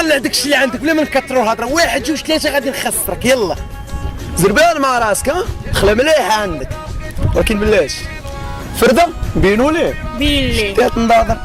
طلع داكشي اللي عندك بلا ما نكثروا الهضره. واحد جوج ثلاثه غادي نخسرك. يلا زربان مع راسك، ها خلا مليحه عندك، ولكن بلاش فرده بينوا ليه بيلي شتات نضاضر.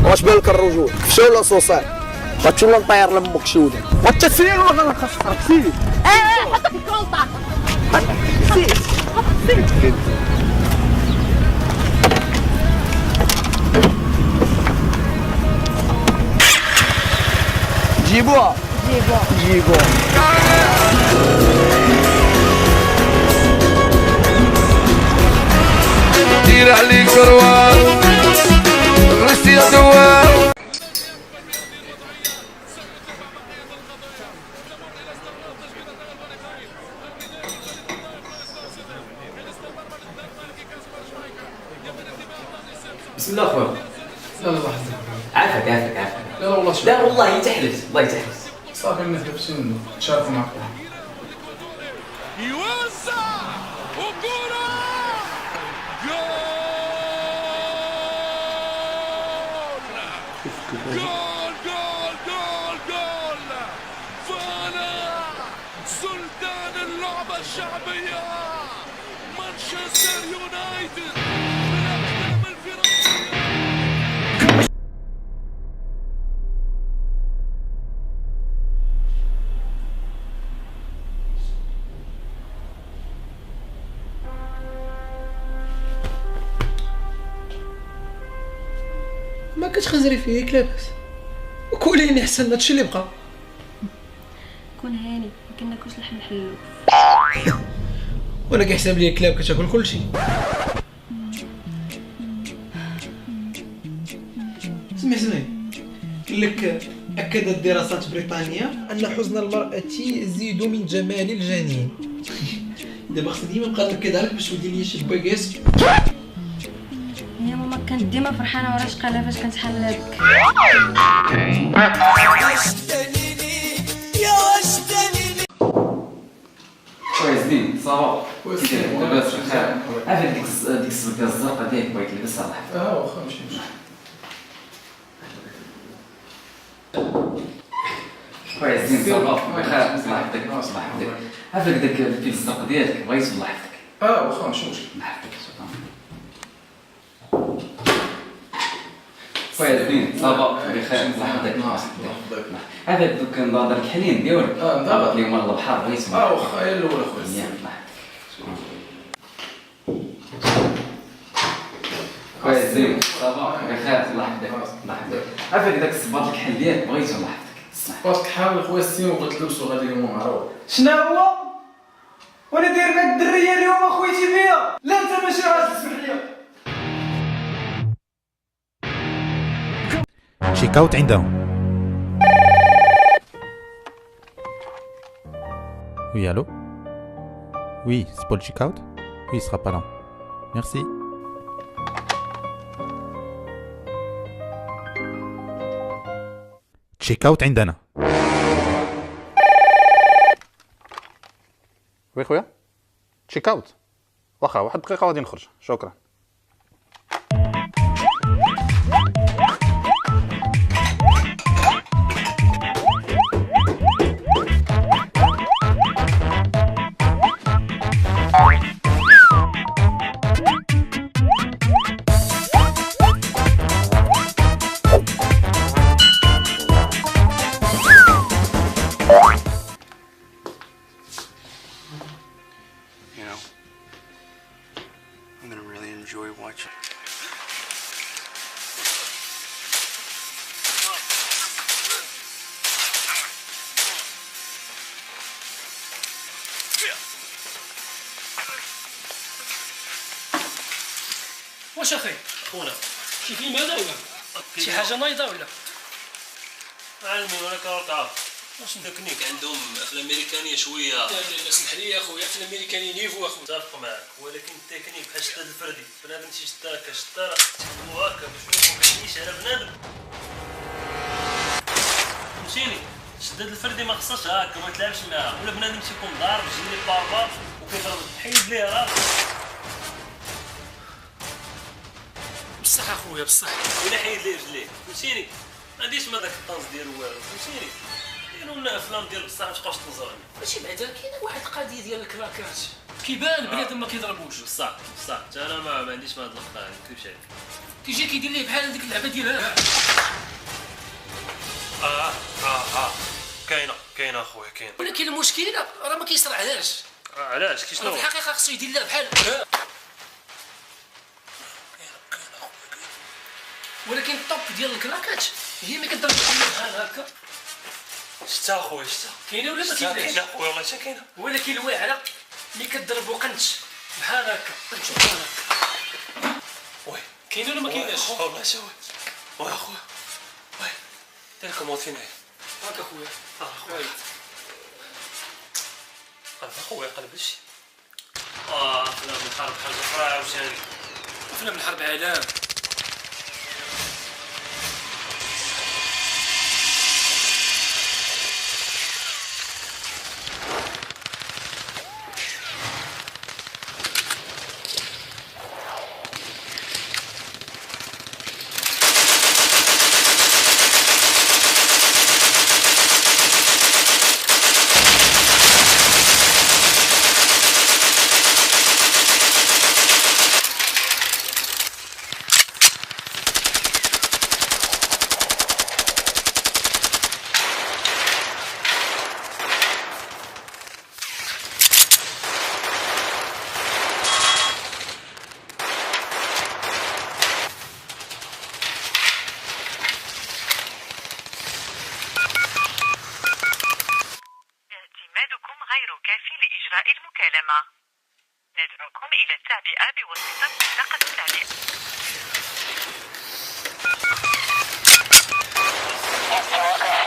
واش بالك الرجول كفشه ولا صوصات؟ غتمشي ولا نطير لامك شوده وانت سير ولا غنخسرك؟ سير حطك في الكونطا. جيبوها جيبوها. دير عليك روان غرستي يا دوار. بسم الله اخويا. لا لا لحظة. عافاك. لا والله شوف. لا والله تحلف، الله تحلف. صافي ما تلفش منه، تشاركوا معك. يوزع وكرة جول فانا سلطان اللعبة الشعبية مانشستر يونايتد من أقدم الفرق. ما كتخزري فيك لاباس وكوليني حسن هادشي اللي بقى. كون هاني ما كناكلش لحم الحلو. وانا كيحسب لي كلاب كتاكل كلشي. سمعتني قال لك اكدت دراسات بريطانيه ان حزن المراه يزيد من جمال الجنين. دابا خصني ديما نبقى ناكد عليك باش ولدي لي شي باكاس. يا ماما كانت ديما فرحانه ورا شقالها فاش كانت حامله بك. كويس زين صافا. كويس. لاباس بخير. عافاك ديك السبكه الزرقاء ديالك بغيت نلبسها الله يحفظك. واخا ماشي مشكل. كويس زين صافا بخير الله يحفظك الله يحفظك. عافاك داك الفيل الزرق ديالك بغيت الله يحفظك. واخا ماشي مشكل. الله يحفظك شكرا. كويس زين صافا بخير الله يحفظك. عافاك دوك النظاظر الكحلين ديالك هبط ليهم الله البحر بغيت واخا يا الاول اخويا. مزيان الله يحفظك شكرا. كويس زين صافا بخير الله يحفظك الله يحفظك. عافاك داك الصباط الكحل ديالك بغيت الله يحفظك. باسك حاول خويا السيم وبغيت تلبسو غادي اليوم معروف. شنو هو؟ وانا داير معاك الدريه اليوم اخويتي فيا؟ لا انت ماشي راجل سمحليه. تشيك اوت عندهم. Oui, allô? Oui, c'est pour le check-out? Oui, il sera pas là. Merci. Check-out عندنا. وي خويا تشيك اوت. واخا واحد دقيقه غادي نخرج. شكرا. You know, I'm gonna really enjoy watching. واش اخي خونا شي فيلم هذا ولا شي حاجه نايضه ولا؟ المهم انا كنعرف واش التكنيك عندهم في الامريكانيه شويه. لا اسمح لي يا اخويا في الامريكاني نيفو اخويا. متفق معك، ولكن التكنيك بحال الشداد الفردي بنادم تيشد هكا شد راه تكتبو هكا باش ما يكونش على بنادم. فهمتيني؟ الشداد الفردي ما خصهاش هكا ما تلعبش معاه، ولا بنادم تيكون ضارب جيني باربار وكيضرب حيد ليه راسك. بصح اخويا بصح ولا حيد ليه رجليه، فهمتيني؟ ما عنديش ما داك الطنز ديالو والو فهمتيني. ديروا لنا افلام ديال بصح ما تبقاوش تنظروا ماشي بعدا كاينه واحد القضيه ديال الكراكات كيبان بنادم ما كيضربوش. بصح حتى انا ما عنديش مع هاد اللقطه هادي ما نكذبش عليك. كيجي كيدير ليه بحال هذيك اللعبه ديالها. كاينه اخويا كاين. ولكن المشكله راه ما كيصرعهاش. علاش كي شنو؟ في الحقيقه خصو يدير لها بحال ولكن الطوب ديال الكراكات هي ما كضرب بحال هكا. شتا اخويا شتا كاينه ولا ما كايناش؟ كاينه اخويا والله حتى كاينه. ولكن الواعره ملي كضرب وقنت بحال هكا قنت بحال هكا. وي كاينه ولا ما كايناش؟ والله شوي وي اخويا وي دير كومونتين هاكا خويا. اخويا اخويا قلب هادشي. افلام الحرب حاجه اخرى عاوتاني. افلام الحرب علام. ندعوكم إلى التعبئة بواسطة بطاقة التعبئة.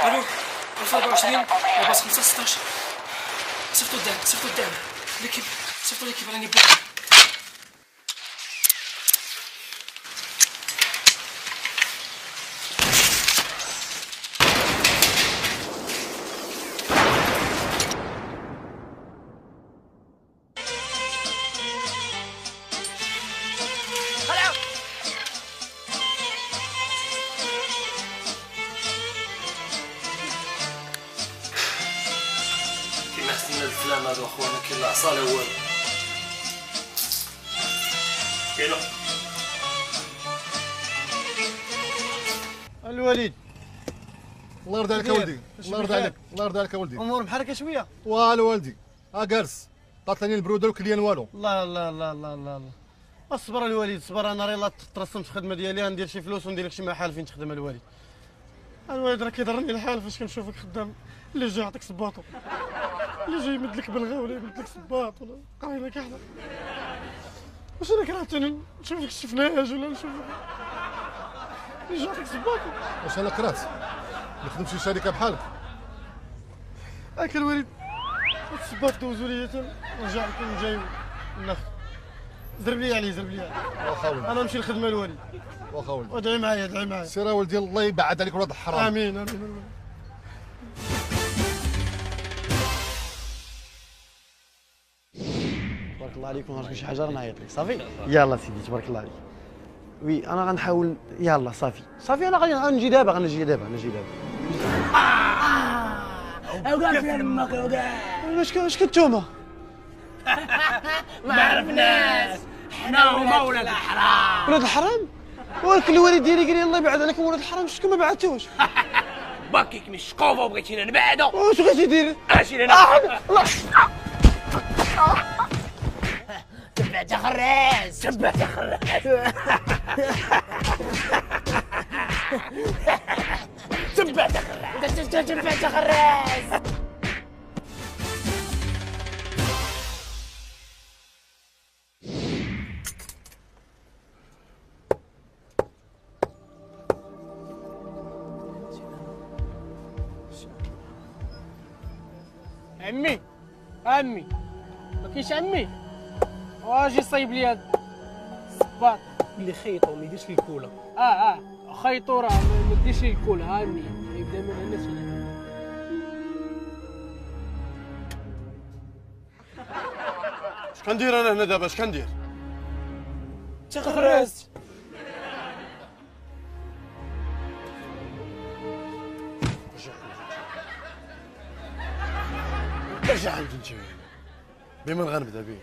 الو 24 باص 5 16 صيفطوا الدعم ليكيب صيفطوا ليكيب راني بوحدي. الافلام هذو اخوانا كاين لا عصا لا والو. كاينه الوليد الله يرضى عليك ولدي. الله يرضى عليك. الله يرضى عليك ولدي. امور محركه شويه. والو ولدي جالس طاطني البروده وكليان والو. لا لا لا لا لا لا اصبر الوليد صبر. انا راه ترسمت في الخدمه ديالي ندير شي فلوس وندير لك شي محل فين تخدم الوليد. الوليد راه كيضرني الحال فاش كنشوفك خدام اللي جاي يعطيك صباطو اللي جاي يمد لك بلغه ولا يمد لك صباط ولا قايله كحله. واش انا كرهتني نشوفك الشفناج ولا نشوفك اللي جاي يعطيك صباطو؟ واش انا كرهت نخدم شي شركه بحالك؟ هاك الوليد الصباط دوزو ليا نرجع لكم جاي ناخذ. زرب لي عليه زرب لي عليه. واخا ولدي انا نمشي لخدمه الوليد. واخا ولدي ادعي معايا ادعي معايا. سير ولدي الله يبعد عليك ولاد الحرام. امين امين. تبارك الله عليكم. غنشوف شي حاجه غنعيط لك صافي. يلا سيدي تبارك الله عليك. وي انا غنحاول. يلا صافي انا غنجي دابا غنجي دابا. اوقف يا امك اوقف. واش كنتوما؟ ما عرفناش حنا هما ولاد الحرام. ولاد الحرام؟ ولكن الوالد ديالي قال لي الله يبعد عليكم ولاد الحرام. شكون ما بعثتوش؟ باكيك مش شكوفه وبغيتينا نبعدو. واش بغيتي دير؟ اجي لنا تبعت خراز تبعت خراز تبعت خراز. عمي ما كاينش عمي. واجي صايب لي هاد الصباط اللي خيطو ما يديرش لي الكولا. خيطو راه ما ديرش لي الكول. عمي يبدا من هنا سنه. اش كندير انا هنا دابا؟ اش كندير؟ تخرجت ارجع عند انت بمن غنبدا به؟